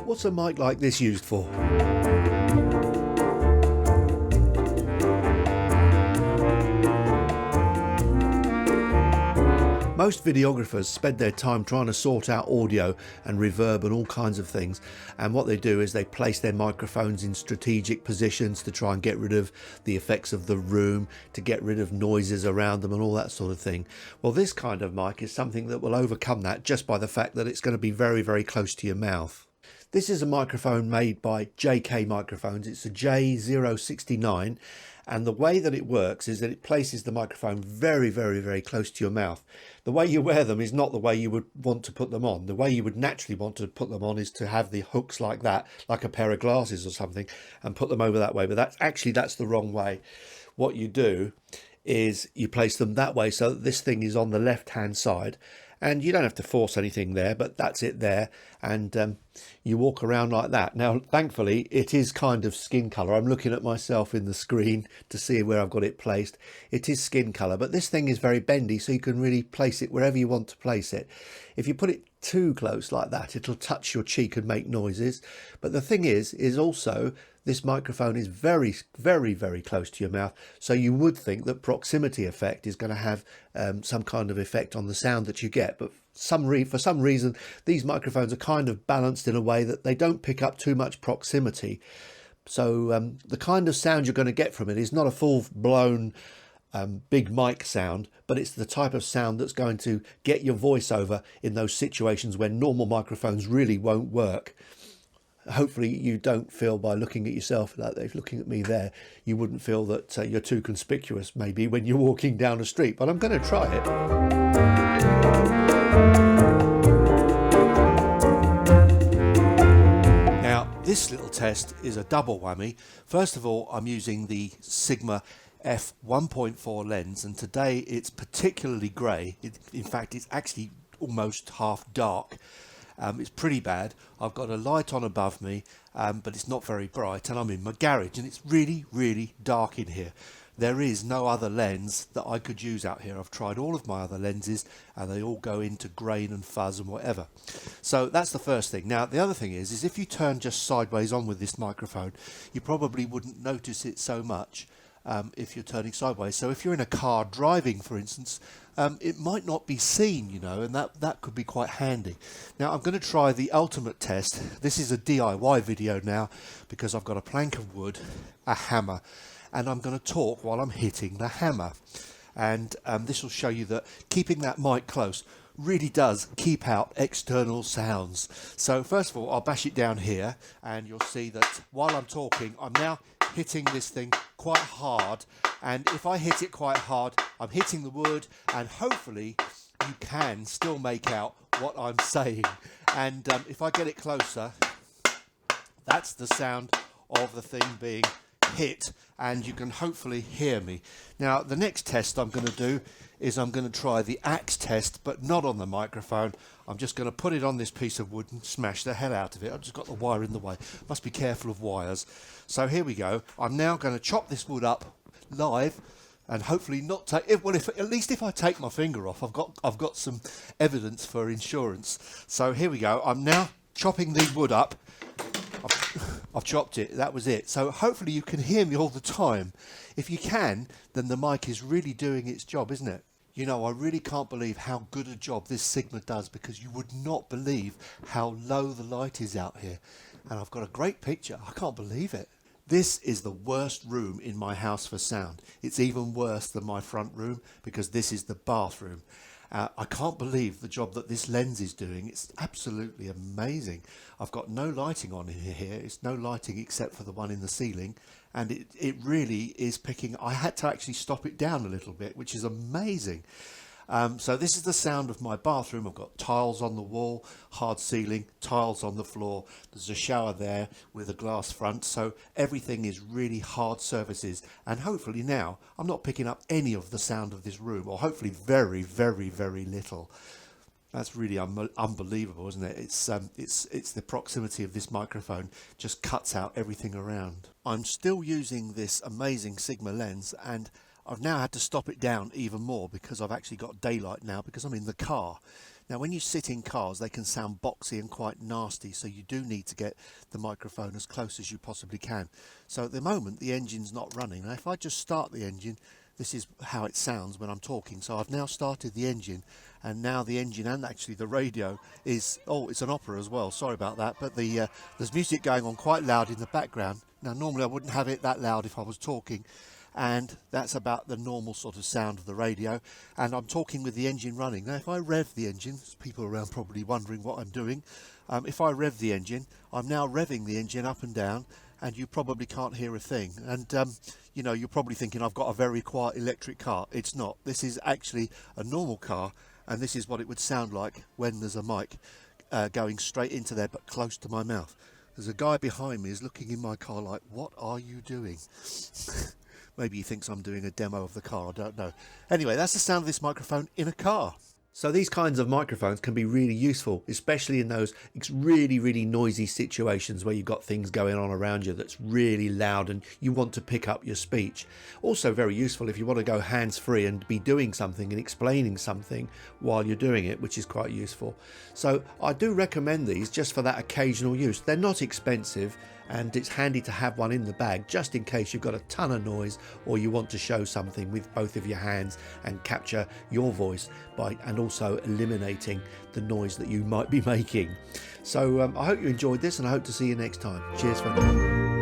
What's a mic like this used for? Most videographers spend their time trying to sort out audio and reverb and all kinds of things, and what they do is they place their microphones in strategic positions to try and get rid of the effects of the room, to get rid of noises around them and all that sort of thing. Well, this kind of mic is something that will overcome that just by the fact that it's going to be very, very close to your mouth. This is a microphone made by JK Microphones. It's a J069, and the way that it works is that it places the microphone very, very, very close to your mouth. The way you wear them is not the way you would want to put them on. The way you would naturally want to put them on is to have the hooks like that, like a pair of glasses or something, and put them over that way. But that's the wrong way. What you do is you place them that way so that this thing is on the left-hand side, and you don't have to force anything there, but that's it there, and you walk around like that. Now, thankfully, it is kind of skin colour. I'm looking at myself in the screen to see where I've got it placed. It is skin colour, but this thing is very bendy, so you can really place it wherever you want to place it. If you put it too close like that, it'll touch your cheek and make noises. But the thing is also this microphone is very, very, very close to your mouth, so you would think that proximity effect is going to have some kind of effect on the sound that you get. But for some reason, these microphones are kind of balanced in a way that they don't pick up too much proximity. So the kind of sound you're going to get from it is not a full-blown big mic sound, but it's the type of sound that's going to get your voice over in those situations when normal microphones really won't work. Hopefully you don't feel, by looking at yourself like they're looking at me there, you wouldn't feel that you're too conspicuous maybe when you're walking down the street, but I'm going to try it. Now, this little test is a double whammy. First of all, I'm using the Sigma f 1.4 lens, and today it's particularly grey. In fact, it's actually almost half dark. It's pretty bad. I've got a light on above me, but it's not very bright, and I'm in my garage, and it's really, really dark in here. There is no other lens that I could use out here. I've tried all of my other lenses, and they all go into grain and fuzz and whatever. So that's the first thing. Now, the other thing is if you turn just sideways on with this microphone, you probably wouldn't notice it so much if you're turning sideways. So if you're in a car driving, for instance, it might not be seen, you know, and that could be quite handy. Now I'm going to try the ultimate test. This is a DIY video now because I've got a plank of wood, a hammer, and I'm going to talk while I'm hitting the hammer. And this will show you that keeping that mic close really does keep out external sounds. So first of all, I'll bash it down here, and you'll see that while I'm talking, I'm now hitting this thing quite hard, and if I hit it quite hard, I'm hitting the wood, and hopefully you can still make out what I'm saying. And if I get it closer, that's the sound of the thing being hit, and you can hopefully hear me. Now the next test I'm going to do is I'm going to try the axe test, but not on the microphone. I'm just going to put it on this piece of wood and smash the hell out of it. I've just got the wire in the way. Must be careful of wires. So here we go. I'm now going to chop this wood up live, and hopefully not take it. Well, at least if I take my finger off, I've got some evidence for insurance. So here we go. I'm now chopping the wood up. I've chopped it. That was it. So hopefully you can hear me all the time. If you can, then the mic is really doing its job, isn't it? You know, I really can't believe how good a job this Sigma does, because you would not believe how low the light is out here. And I've got a great picture. I can't believe it. This is the worst room in my house for sound. It's even worse than my front room, because this is the bathroom. I can't believe the job that this lens is doing. It's absolutely amazing. I've got no lighting on in here. It's no lighting except for the one in the ceiling, and it really is picking. I had to actually stop it down a little bit, which is amazing. So this is the sound of my bathroom. I've got tiles on the wall, hard ceiling, tiles on the floor. There's a shower there with a glass front, so everything is really hard surfaces, and hopefully now I'm not picking up any of the sound of this room, or hopefully very, very, very little. That's really unbelievable, isn't it? It's the proximity of this microphone just cuts out everything around. I'm still using this amazing Sigma lens, and I've now had to stop it down even more because I've actually got daylight now because I'm in the car. Now when you sit in cars they can sound boxy and quite nasty, so you do need to get the microphone as close as you possibly can. So at the moment the engine's not running. Now if I just start the engine, this is how it sounds when I'm talking. So I've now started the engine, and now the engine and actually the radio is, oh, it's an opera as well, sorry about that, but there's music going on quite loud in the background. Now normally I wouldn't have it that loud if I was talking, and that's about the normal sort of sound of the radio, and I'm talking with the engine running. Now if I rev the engine, there's people around probably wondering what I'm doing. If I rev the engine, I'm now revving the engine up and down, and you probably can't hear a thing. And you know, you're probably thinking I've got a very quiet electric car. It's not. This is actually a normal car, and this is what it would sound like when there's a mic going straight into there but close to my mouth. There's a guy behind me who's looking in my car like, what are you doing? Maybe he thinks I'm doing a demo of the car, I don't know. Anyway, that's the sound of this microphone in a car. So these kinds of microphones can be really useful, especially in those really noisy situations where you've got things going on around you that's really loud and you want to pick up your speech. Also very useful if you want to go hands-free and be doing something and explaining something while you're doing it, which is quite useful. So I do recommend these just for that occasional use. They're not expensive, and it's handy to have one in the bag just in case you've got a ton of noise or you want to show something with both of your hands and capture your voice and also eliminating the noise that you might be making. So I hope you enjoyed this, and I hope to see you next time. Cheers for now.